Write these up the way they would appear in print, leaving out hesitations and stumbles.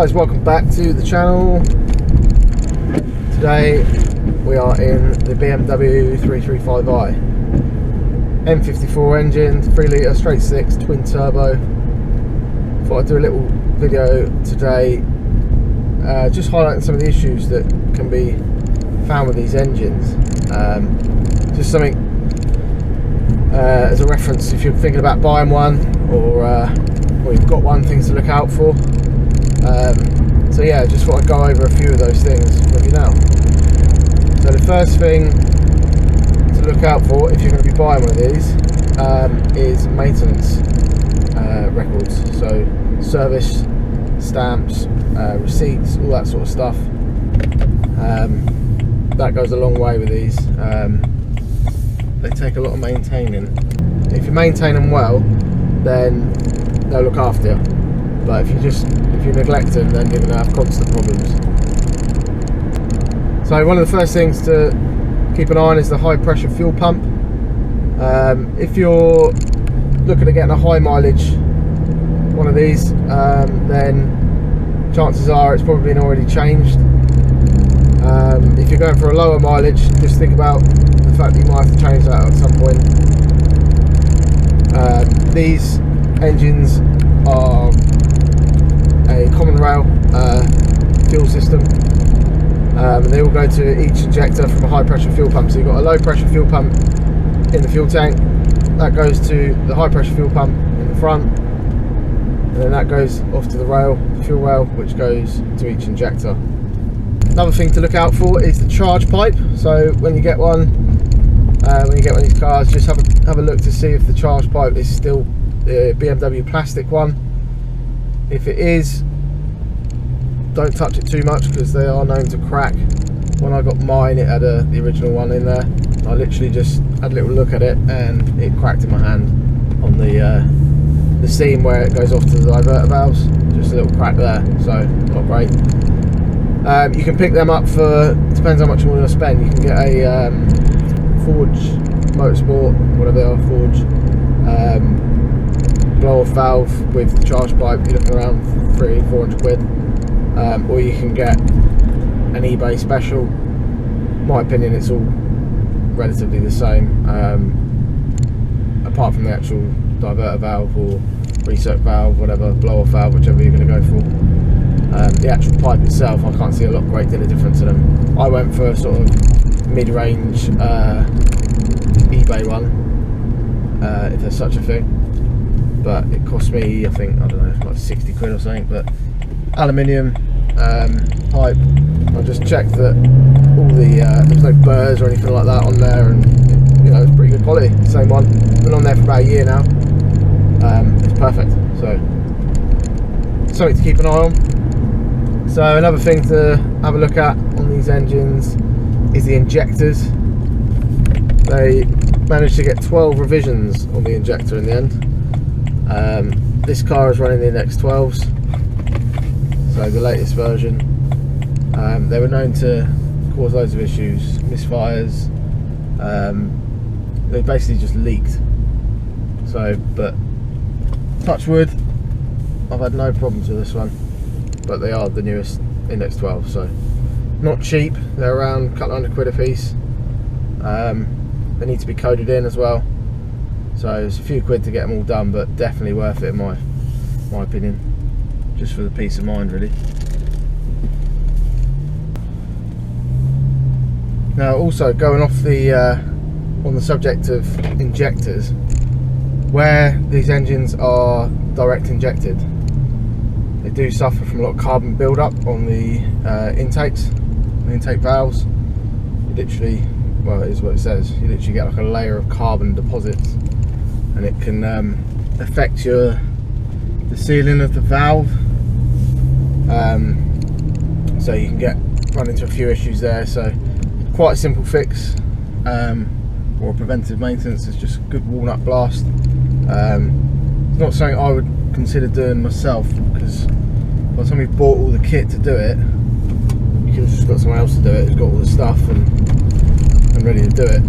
guys, welcome back to the channel. Today we are in the BMW 335i N54 engine, 3 litre straight 6 twin turbo. Thought I'd do a little video today just highlighting some of the issues that can be found with these engines. Just something as a reference if you're thinking about buying one or you've got one, things to look out for. So yeah, just want to go over a few of those things with you now. So the first thing to look out for if you're going to be buying one of these is maintenance records. So service, stamps, receipts, all that sort of stuff. That goes a long way with these. They take a lot of maintaining. If you maintain them well, then they'll look after you. But if you neglect them, then you're going to have constant problems. So one of the first things to keep an eye on is the high pressure fuel pump. If you're looking at getting a high mileage one of these, then chances are it's probably been already changed. If you're going for a lower mileage, just think about the fact that you might have to change that at some point. These engines are a common rail fuel system, and they all go to each injector from a high pressure fuel pump. So you've got a low pressure fuel pump in the fuel tank, that goes to the high pressure fuel pump in the front, and then that goes off to the rail, the fuel rail, which goes to each injector. Another thing to look out for is the charge pipe. So when you get one, when you get one of these cars, just have a look to see if the charge pipe is still the BMW plastic one. If it is, don't touch it too much because they are known to crack. When I got mine, it had the original one in there. I literally just had a little look at it and it cracked in my hand on the seam where it goes off to the diverter valves. Just a little crack there, so not great. You can pick them up for, depends how much you want to spend. You can get a Forge Motorsport, whatever they are, Forge blow off valve with the charge pipe. You're looking around 300-400 quid, or you can get an eBay special. In my opinion, it's all relatively the same, apart from the actual diverter valve or reset valve, whatever, blow off valve, whichever you're going to go for. The actual pipe itself, I can't see a great deal of difference in them. I went for a sort of mid-range eBay one, if there's such a thing, but it cost me, I think, I don't know, like 60 quid or something. But aluminium pipe, I just checked that all the there's no burrs or anything like that on there, and you know, it's pretty good quality. Same one, been on there for about a year now. It's perfect, so something to keep an eye on. So another thing to have a look at on these engines is the injectors. They managed to get 12 revisions on the injector in the end. This car is running the NX12s, so the latest version. They were known to cause loads of issues, misfires. They basically just leaked. So, but touch wood, I've had no problems with this one. But they are the newest NX12, so not cheap. They're around a couple hundred quid a piece. They need to be coded in as well, so it's a few quid to get them all done, but definitely worth it in my opinion, just for the peace of mind really. Now also going off the on the subject of injectors, where these engines are direct injected, they do suffer from a lot of carbon build-up on the intakes, the intake valves. You literally, well, it is what it says, you literally get like a layer of carbon deposits, and it can affect the sealing of the valve. So you can run into a few issues there. So quite a simple fix, or preventive maintenance, is just a good walnut blast. It's not something I would consider doing myself, because by the time you've bought all the kit to do it, you could have just got someone else to do it who's got all the stuff and ready to do it.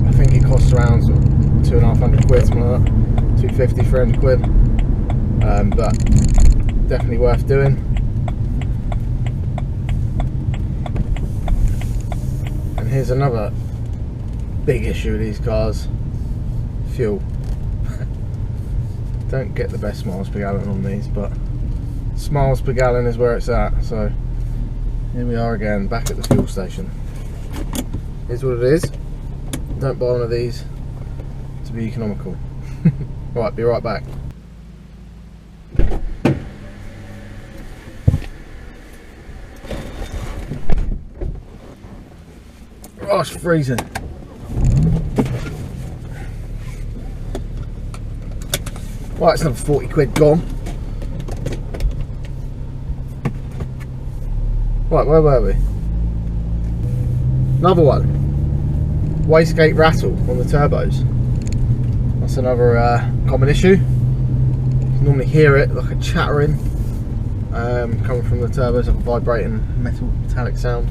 I think it costs around sort of 250 quid, something like that, 250, 300 quid, but definitely worth doing. here's another big issue with these cars: fuel. Don't get the best miles per gallon on these, but miles per gallon is where it's at. So here we are again, back at the fuel station. Here's what it is. Don't buy one of these to be economical. Right, be right back. Oh, it's freezing. Right, it's another 40 quid gone. Right, where were we? Another one. Wastegate Rattle on the turbos. That's another common issue. You can normally hear it like a chattering coming from the turbos, like a vibrating metallic sound.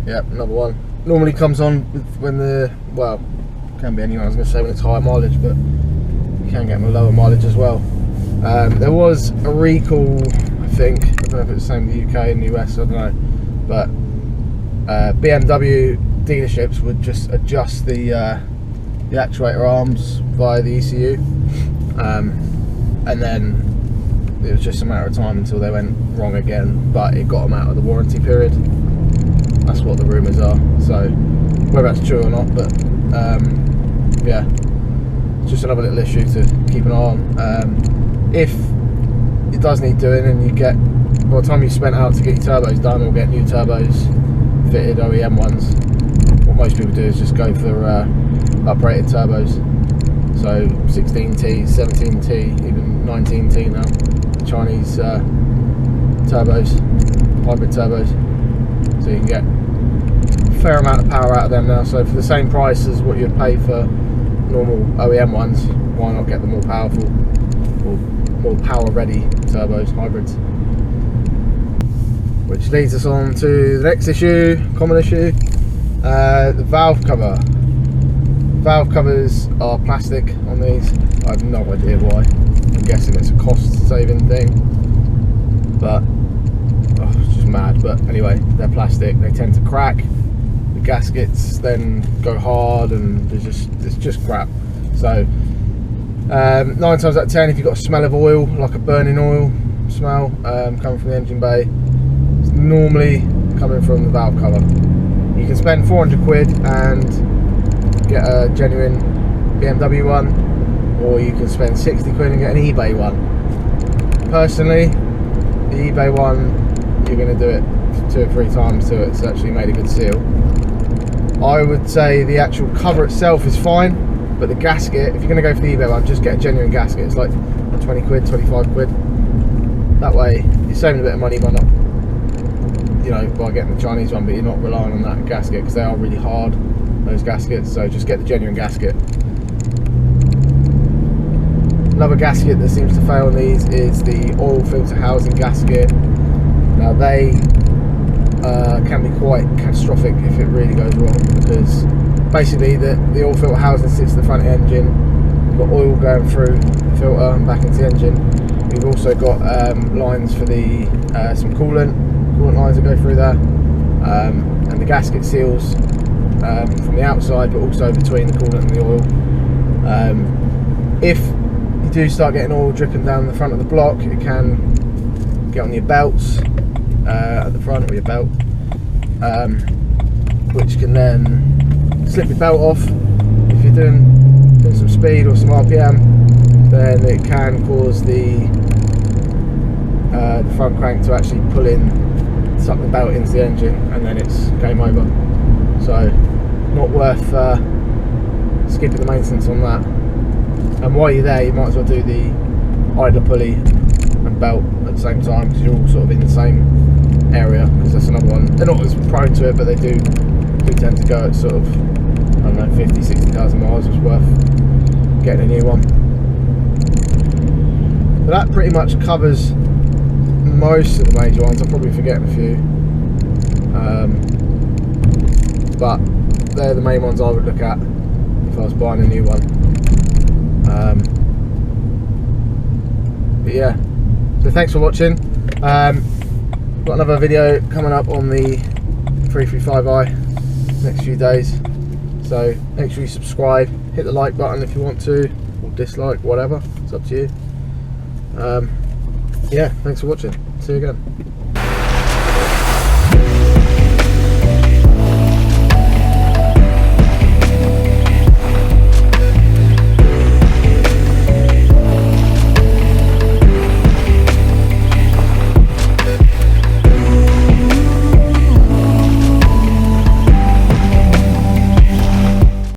Yeah, another one. Normally comes on when the, well, can be anyway, I was going to say when it's higher mileage, but you can get them a lower mileage as well. There was a recall, I think, I don't know if it's the same in the UK and the US, I don't know, but BMW dealerships would just adjust the actuator arms via the ECU, and then it was just a matter of time until they went wrong again, but it got them out of the warranty period. That's what the rumours are, so whether that's true or not, but yeah, it's just another little issue to keep an eye on. If it does need doing, and you get, by the time you spent out to get your turbos done or get new turbos fitted, OEM ones, what most people do is just go for uprated turbos. So 16T, 17T, even 19T now, Chinese turbos, hybrid turbos. So you can get a fair amount of power out of them now. So for the same price as what you'd pay for normal OEM ones, why not get the more powerful or more power ready turbos, hybrids? Which leads us on to the next issue, common issue, the valve cover. Valve covers are plastic on these. I have no idea why. I'm guessing it's a cost saving thing, but it's just mad. But anyway, they're plastic, they tend to crack, the gaskets then go hard, and it's just crap. So 9 times out of 10, if you've got a smell of oil, like a burning oil smell coming from the engine bay, it's normally coming from the valve cover. You can spend 400 quid and get a genuine BMW one, or you can spend 60 quid and get an eBay one. Personally, the eBay one, you're going to do it 2 or 3 times till it's actually made a good seal. I would say the actual cover itself is fine, but the gasket, if you're going to go for the eBay one, just get a genuine gasket. It's like 20 quid, 25 quid. That way you're saving a bit of money by not, you know, by getting the Chinese one, but you're not relying on that gasket, because they are really hard, those gaskets. So just get the genuine gasket. Another gasket that seems to fail on these is the oil filter housing gasket. Now they can be quite catastrophic if it really goes wrong, because basically the oil filter housing sits at the front of the engine. You've got oil going through the filter and back into the engine. You've also got lines for the some coolant lines that go through there, and the gasket seals from the outside, but also between the coolant and the oil. If you do start getting oil dripping down the front of the block, it can get on your belts at the front, or your belt, which can then slip your belt off. If you're doing some speed or some RPM, then it can cause the front crank to actually pull in, suck the belt into the engine, and then it's game over. So not worth skipping the maintenance on that. And while you're there, you might as well do the idler pulley and belt at the same time, because you're all sort of in the same area, because that's another one. They're not as prone to it, but they do tend to go at sort of, I don't know, 50, 60,000 miles. It's worth getting a new one. But that pretty much covers most of the major ones. I'm probably forgetting a few, but they're the main ones I would look at if I was buying a new one. But yeah, so thanks for watching. Got another video coming up on the 335i next few days. So make sure you subscribe, hit the like button if you want to, or dislike, whatever, it's up to you. Yeah, thanks for watching, see you again.